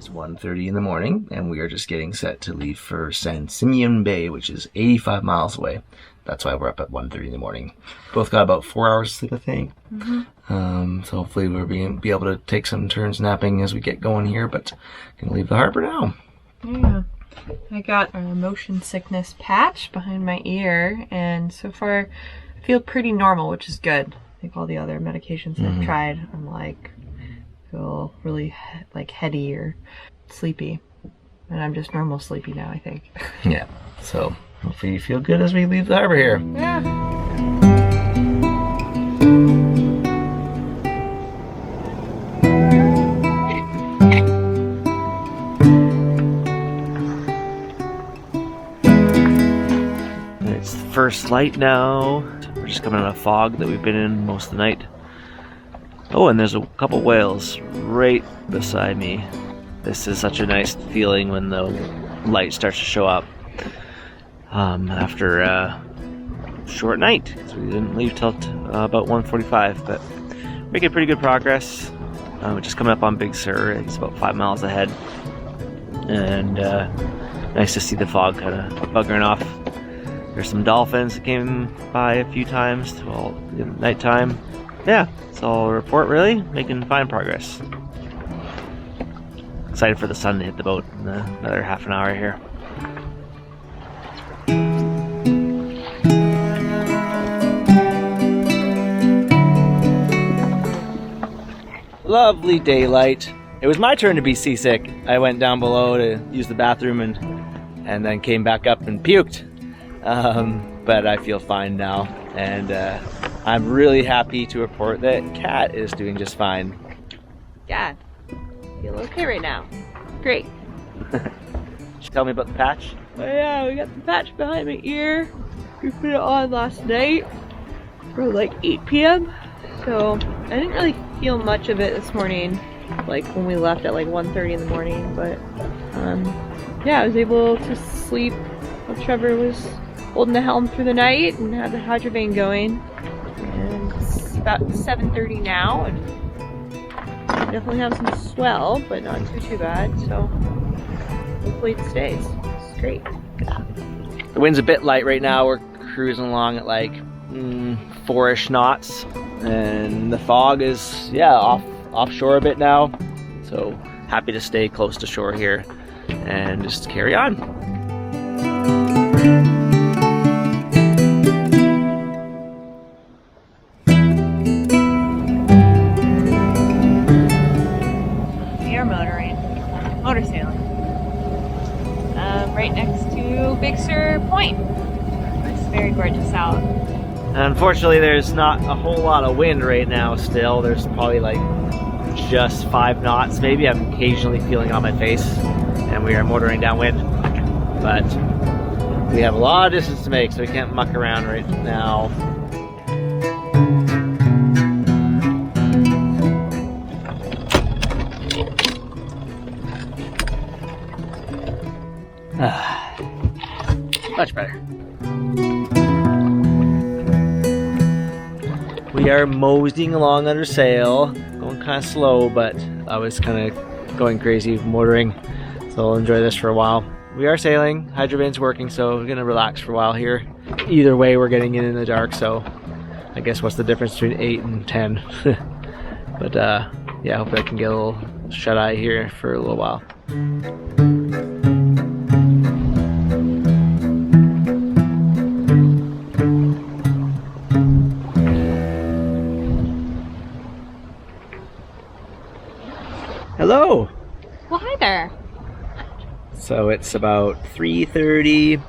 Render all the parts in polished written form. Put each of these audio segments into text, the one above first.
It's 1:30 in the morning, and we are just getting set to leave for San Simeon Bay, which is 85 miles away. That's why we're up at 1:30 in the morning. Both got about 4 hours of sleep, I think. So hopefully we'll be able to take some turns napping as we get going here, but gonna leave the harbor now. Yeah. I got a motion sickness patch behind my ear, and so far I feel pretty normal, which is good. I think all the other medications I've tried, I'm like, feel really like heady or sleepy. And I'm just normal sleepy now, I think. Yeah, so hopefully you feel good as we leave the harbor here. Yeah. It's the first light now. We're just coming out of fog that we've been in most of the night. Oh, and there's a couple whales right beside me. This is such a nice feeling when the light starts to show up after a short night. So we didn't leave till about 1:45, but making pretty good progress. We're just coming up on Big Sur. It's about 5 miles ahead, and nice to see the fog kind of buggering off. There's some dolphins that came by a few times in nighttime. Yeah, that's all I'll report really. Making fine progress. Excited for the sun to hit the boat in another half an hour here. Lovely daylight. It was my turn to be seasick. I went down below to use the bathroom and then came back up and puked. But I feel fine now, and I'm really happy to report that Kat is doing just fine. Yeah, feel okay right now. Great. Tell me about the patch. Oh yeah, we got the patch behind my ear. We put it on last night for like 8 p.m. So I didn't really feel much of it this morning, like when we left at like 1:30 in the morning. But yeah, I was able to sleep while Trevor was holding the helm through the night and had the hydrovane going. And it's about 7:30 now, and we definitely have some swell, but not too bad. So hopefully it stays. It's great. The wind's a bit light right now. We're cruising along at like 4-ish knots, and the fog is offshore a bit now. So happy to stay close to shore here and just carry on. Motor sailing. Right next to Big Sur Point. It's very gorgeous out. Unfortunately, there's not a whole lot of wind right now still. There's probably like just 5 knots maybe. I'm occasionally feeling on my face, and we are motoring downwind. But we have a lot of distance to make, so we can't muck around right now. Much better. We are moseying along under sail, going kind of slow, but I was kind of going crazy motoring, so I'll enjoy this for a while. We are sailing, hydrovane's working, so we're gonna relax for a while here. Either way, we're getting in the dark, so I guess what's the difference between 8 and 10? But yeah, hopefully I can get a little shut-eye here for a little while. Hello! Well, hi there. So it's about 3:30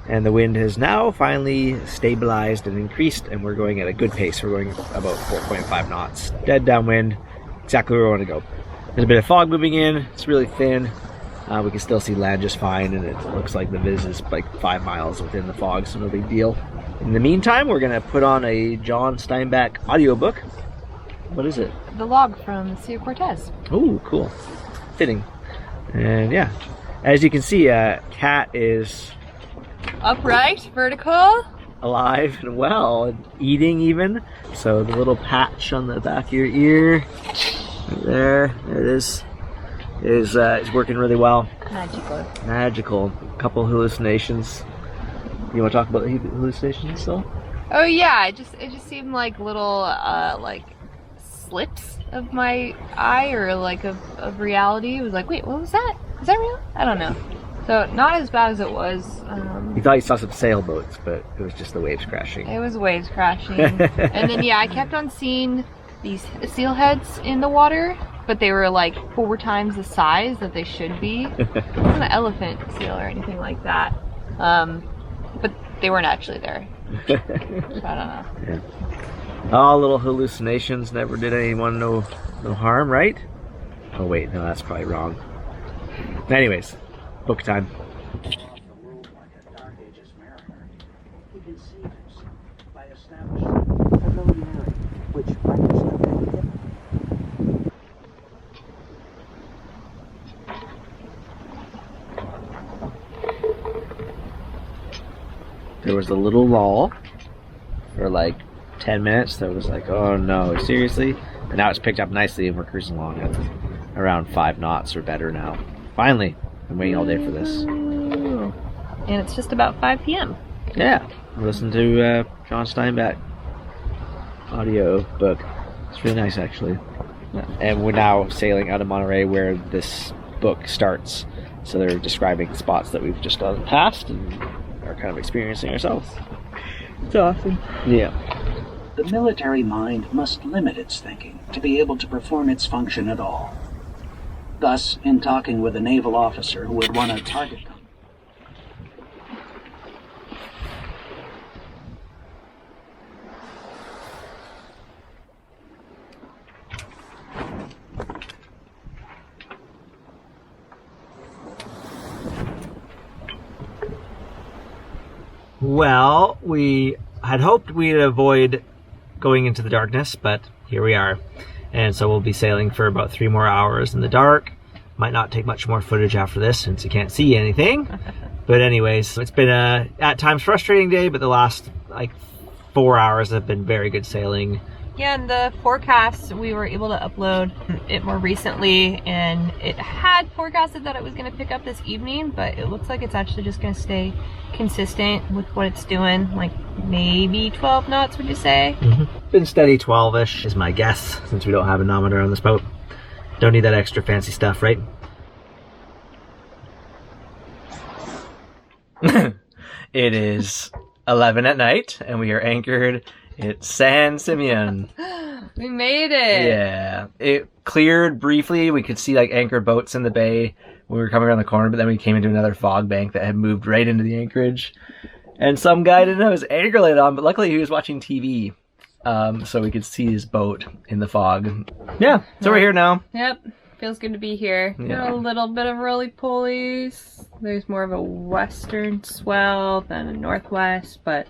and the wind has now finally stabilized and increased, and we're going at a good pace. We're going about 4.5 knots. Dead downwind, exactly where we want to go. There's a bit of fog moving in, it's really thin. We can still see land just fine, and it looks like the viz is like 5 miles within the fog, so no big deal. In the meantime, we're gonna put on a John Steinbeck audiobook. What is it? The log from the Sea of Cortez. Oh, cool. Fitting. And yeah, as you can see, Kat is Upright, vertical. alive and well, and eating even. So the little patch on the back of your ear, right there it is. is working really well. Magical. Couple hallucinations. You want to talk about the hallucinations still? Oh yeah, it just seemed like little like slips of my eye or like of reality. It was like, wait, what was that? Is that real? I don't know. So not as bad as it was. You thought you saw some sailboats, but it was just the waves crashing. It was waves crashing. And then yeah, I kept on seeing these seal heads in the water, but they were like 4 times the size that they should be. It wasn't an elephant seal or anything like that. But they weren't actually there. So I don't know. Yeah. All little hallucinations never did anyone no harm, right? Oh wait, no, that's probably wrong. Anyways, book time. There was a little lull for like 10 minutes. That was like, oh no, seriously? And now it's picked up nicely and we're cruising along at around 5 knots or better now. Finally, I'm waiting all day for this. And it's just about 5 p.m. Yeah, listen to John Steinbeck audio book. It's really nice actually. Yeah. And we're now sailing out of Monterey where this book starts. So they're describing spots that we've just gone past and are kind of experiencing ourselves. It's awesome. Yeah. The military mind must limit its thinking to be able to perform its function at all. Thus, in talking with a naval officer who had won a target company, Well, we had hoped we'd avoid going into the darkness, but here we are. And so we'll be sailing for about 3 more hours in the dark. Might not take much more footage after this since you can't see anything. But anyways, it's been a at times frustrating day, but the last like 4 hours have been very good sailing. Yeah, and the forecast, we were able to upload it more recently, and it had forecasted that it was going to pick up this evening, but it looks like it's actually just going to stay consistent with what it's doing, like maybe 12 knots, would you say? Been steady 12-ish is my guess, since we don't have a nometer on this boat. Don't need that extra fancy stuff, right? It is 11 at night, and we are anchored at San Simeon. We made it! Yeah. It cleared briefly. We could see like anchored boats in the bay when we were coming around the corner, but then we came into another fog bank that had moved right into the anchorage. And some guy didn't have his anchor light on, but luckily he was watching TV. So we could see his boat in the fog. Yeah, so we're here now. Yep, feels good to be here. Yeah. Got a little bit of roly-polies. There's more of a western swell than a northwest, but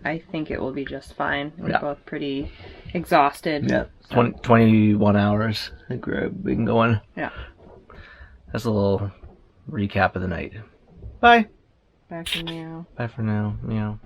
I think it will be just fine. We're both pretty exhausted. Yeah, so. 21 hours. I think we've been going. Yeah. That's a little recap of the night. Bye. Bye for now. Bye for now. Meow.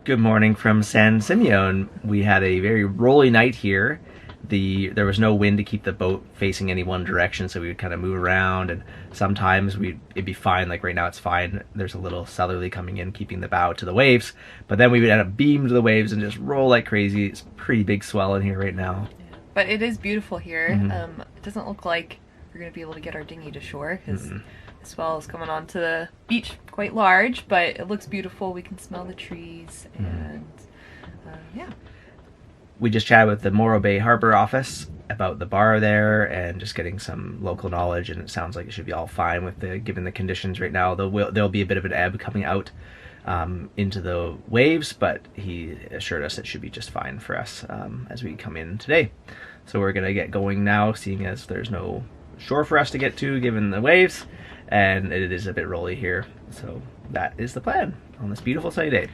Good morning from San Simeon. We had a very rolly night here. There was no wind to keep the boat facing any one direction, so we would kind of move around, and sometimes it'd be fine. Like right now it's fine. There's a little southerly coming in, keeping the bow to the waves, but then we would end up beam to the waves and just roll like crazy. It's pretty big swell in here right now. But it is beautiful here. Mm-hmm. It doesn't look like we're going to be able to get our dinghy to shore because the swell is coming onto the beach quite large, but it looks beautiful. We can smell the trees, and yeah. We just chatted with the Morro Bay Harbor office about the bar there and just getting some local knowledge, and it sounds like it should be all fine with given the conditions right now. There'll be a bit of an ebb coming out into the waves, but he assured us it should be just fine for us as we come in today. So we're gonna get going now, seeing as there's no shore for us to get to given the waves, and it is a bit rolly here. So that is the plan on this beautiful sunny day.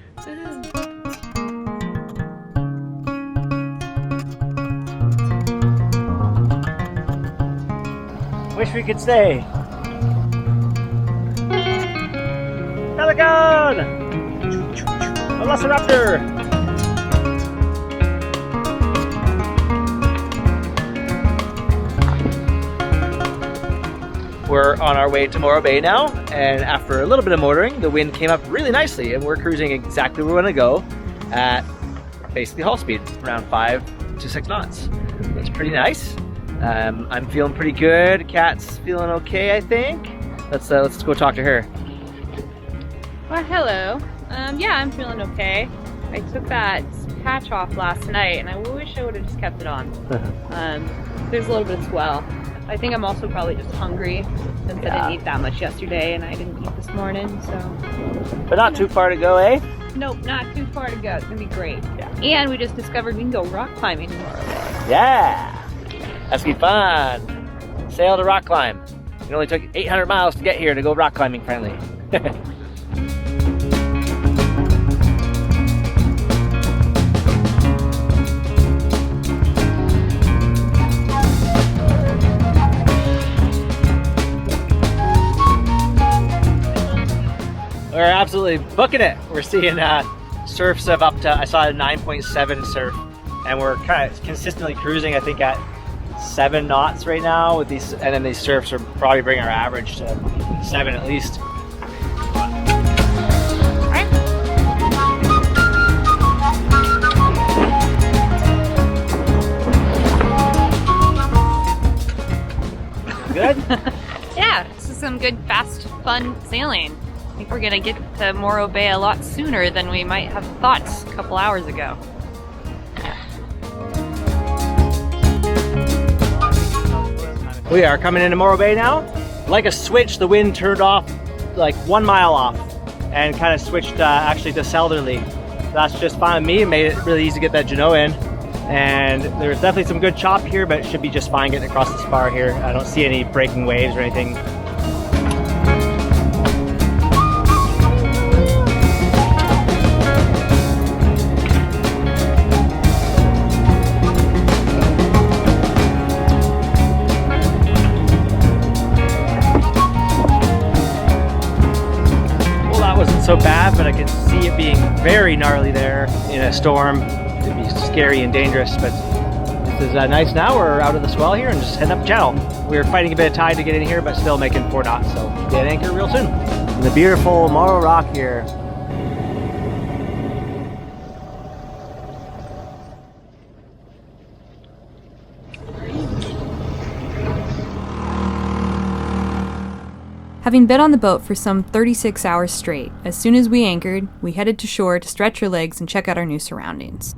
Wish we could stay. Pelican! Velociraptor! We're on our way to Morro Bay now, and after a little bit of motoring, the wind came up really nicely, and we're cruising exactly where we want to go at basically hull speed, around 5 to 6 knots. That's pretty nice. I'm feeling pretty good. Kat's feeling okay, I think. Let's go talk to her. Well, hello. Yeah, I'm feeling okay. I took that patch off last night, and I wish I would have just kept it on. There's a little bit of swell. I think I'm also probably just hungry since I didn't eat that much yesterday and I didn't eat this morning, so. But not too far to go, eh? Nope, not too far to go. It's gonna be great. Yeah. And we just discovered we can go rock climbing tomorrow. Yeah! That's gonna be fun. Sail to rock climb. It only took 800 miles to get here to go rock climbing finally. We're absolutely booking it. We're seeing surfs of up to, I saw a 9.7 surf, and we're kind of consistently cruising, I think, at 7 knots right now with these, and then these surfs are probably bringing our average to 7 at least. Good? Yeah, this is some good, fast, fun sailing. I think we're gonna get to Morro Bay a lot sooner than we might have thought a couple hours ago. We are coming into Morro Bay now. Like a switch, the wind turned off like 1 mile off and kind of switched actually to southerly. That's just fine with me. It made it really easy to get that Jeanneau in. And there's definitely some good chop here, but it should be just fine getting across this bar here. I don't see any breaking waves or anything. So bad, but I could see it being very gnarly there in a storm. It'd be scary and dangerous, but this is nice now. We're out of the swell here and just heading up the channel. We're fighting a bit of tide to get in here, but still making 4 knots, so get anchor real soon. And the beautiful Morro Rock here. Having been on the boat for some 36 hours straight, as soon as we anchored, we headed to shore to stretch our legs and check out our new surroundings.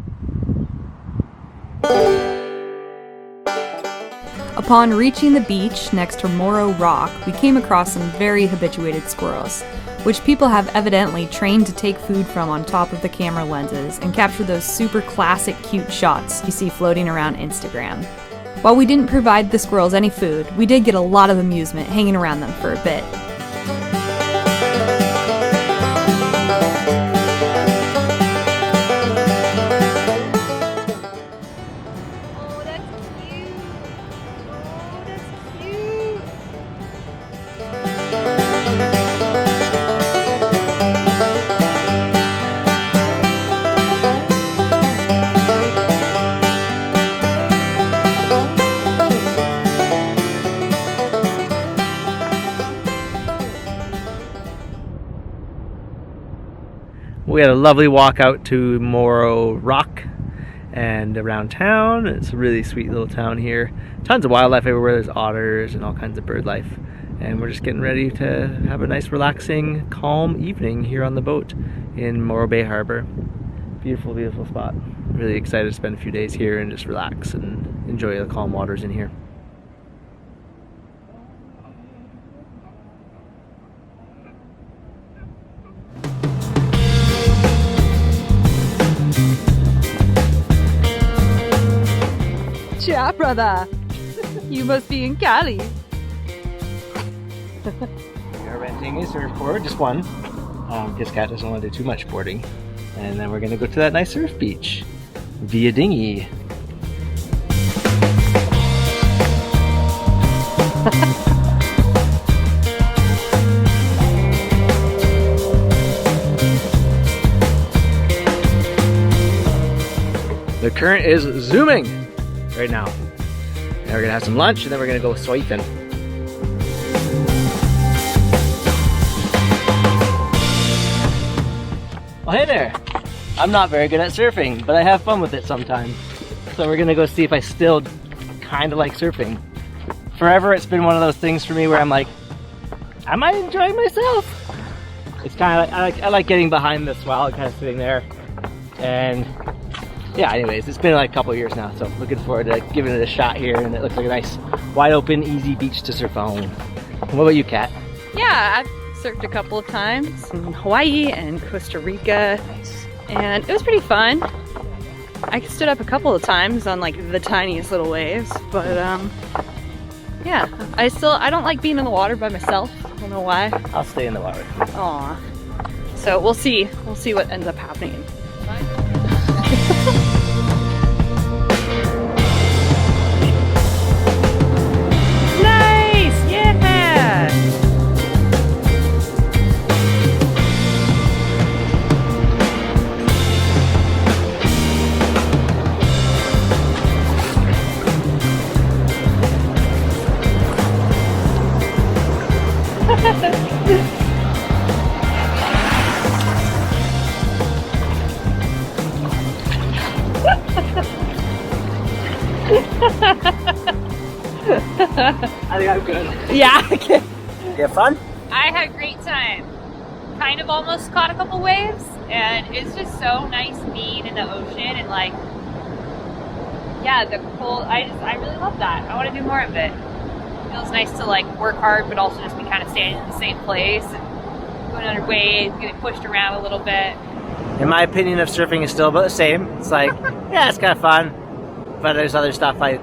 Upon reaching the beach next to Morro Rock, we came across some very habituated squirrels, which people have evidently trained to take food from on top of the camera lenses and capture those super classic cute shots you see floating around Instagram. While we didn't provide the squirrels any food, we did get a lot of amusement hanging around them for a bit. Oh, that's cute. Oh, that's cute. We had a lovely walk out to Morro Rock and around town. It's a really sweet little town here. Tons of wildlife everywhere. There's otters and all kinds of bird life. And we're just getting ready to have a nice, relaxing, calm evening here on the boat in Morro Bay Harbor. Beautiful, beautiful spot. Really excited to spend a few days here and just relax and enjoy the calm waters in here. Yeah, brother. You must be in Cali. We are renting a surfboard, just one, because Kat doesn't want to do too much boarding. And then we're going to go to that nice surf beach via dinghy. current is zooming right now. And we're gonna have some lunch and then we're gonna go surfing. Well, hey there. I'm not very good at surfing, but I have fun with it sometimes. So we're gonna go see if I still kind of like surfing. Forever it's been one of those things for me where I'm like, am I enjoying myself? It's kind of like, I like getting behind the swell and kind of sitting there. And yeah, anyways, it's been like a couple of years now, so looking forward to giving it a shot here, and it looks like a nice, wide open, easy beach to surf on. What about you, Kat? Yeah, I've surfed a couple of times in Hawaii and Costa Rica, and it was pretty fun. I stood up a couple of times on like the tiniest little waves, but yeah, I don't like being in the water by myself. I don't know why. I'll stay in the water. Aw. So we'll see what ends up happening. Nice! Yeah! I think I'm good. Yeah. You have fun? I had a great time. Kind of almost caught a couple waves, and it's just so nice being in the ocean and like, yeah, the cold. I really love that. I want to do more of it. It feels nice to like work hard, but also just be kind of standing in the same place and going under waves, getting pushed around a little bit. In my opinion of surfing is still about the same. It's like, yeah, it's kind of fun, but there's other stuff I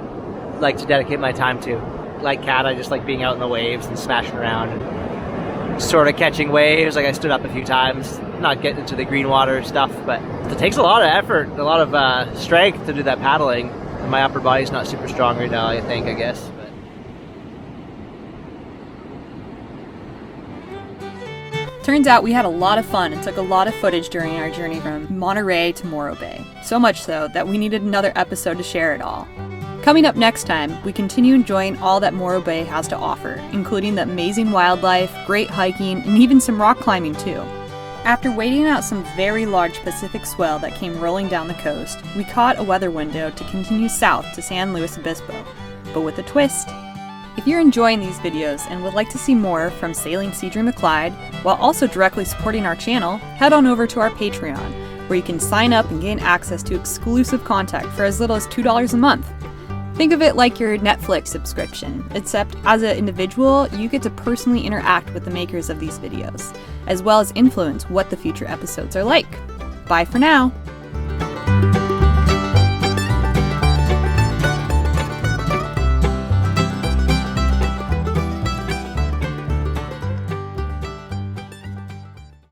like to dedicate my time to. Like Kat, I just like being out in the waves and smashing around and sort of catching waves. Like I stood up a few times, not getting into the green water stuff, but it takes a lot of effort, a lot of strength to do that paddling. And my upper body's not super strong right now, I guess. Turns out we had a lot of fun and took a lot of footage during our journey from Monterey to Morro Bay. So much so that we needed another episode to share it all. Coming up next time, we continue enjoying all that Morro Bay has to offer, including the amazing wildlife, great hiking, and even some rock climbing too. After waiting out some very large Pacific swell that came rolling down the coast, we caught a weather window to continue south to San Luis Obispo, but with a twist. If you're enjoying these videos and would like to see more from Sailing Seadream of Clyde, while also directly supporting our channel, head on over to our Patreon, where you can sign up and gain access to exclusive content for as little as $2 a month. Think of it like your Netflix subscription, except as an individual, you get to personally interact with the makers of these videos, as well as influence what the future episodes are like. Bye for now!